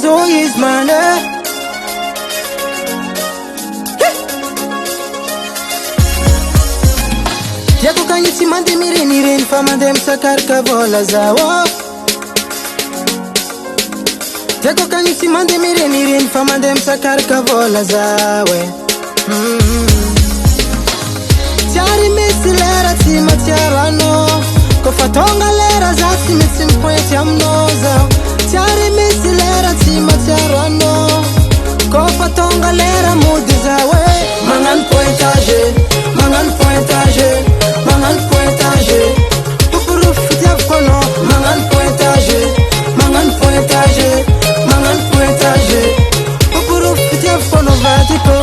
so is money. Tiako kagnitsy mande mirenireny fa mande misakaraka vola zao. Tiako kagnitsy mande mirenireny fa mande misakaraka vola zao. Tiari misy lera tsy matsiaro anao, kofa tonga lera za tsy mitsy mipointy aminao zao. Tiari misy lera tsy matsiaro anao, kofa tonga lera mody zao. Magnano pointage, magnano pointage, magnano pointage. Pupuruf fitiavako anao, magnano pointage, magnano pointage, magnano pointage. Pupuruf fitiavako anao vadiko.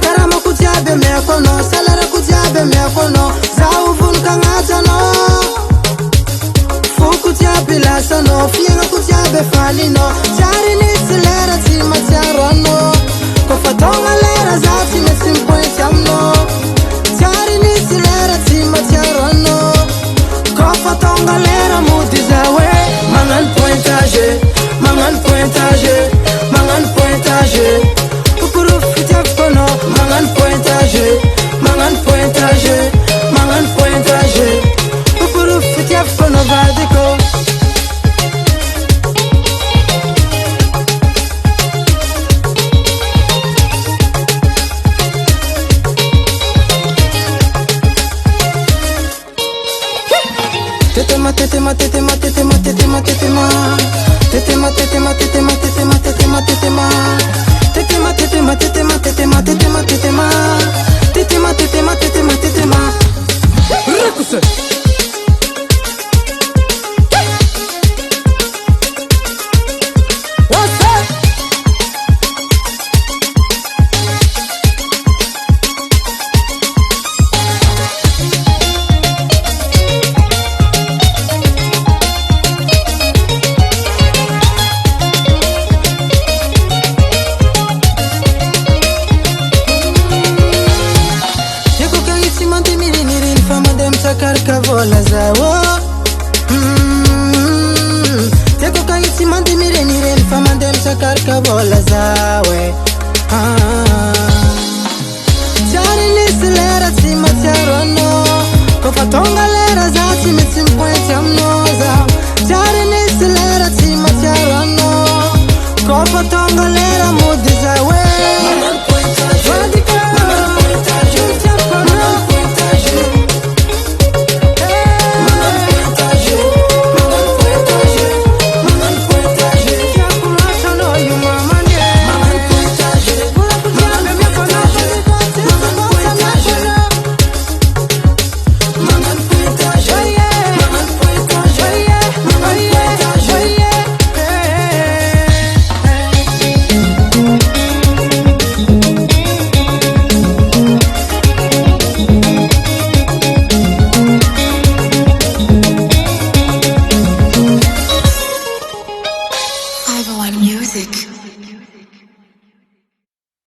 Karama kujabe mekono, salara kujabe mekono, zau vulka ngazano. Fuku jabe lasano, fienga kujabe falino. Jari nisi lera tima tiarano, kofa tonga lera zati mesim point amno. Jari nisi lera tima tiarano, kofa tonga lera mudi zawe. Mangan pointage, mangan pointage, mangan pointage. Mangan pointage, mangan pointage, mangan pointage. Pupuru fitiaf kono vadiko. Tetema tetema tetema tetema tetema tetema. Tetema tetema tetema tetema tetema tetema. Tetema tetema tetema tetema tetema tetema.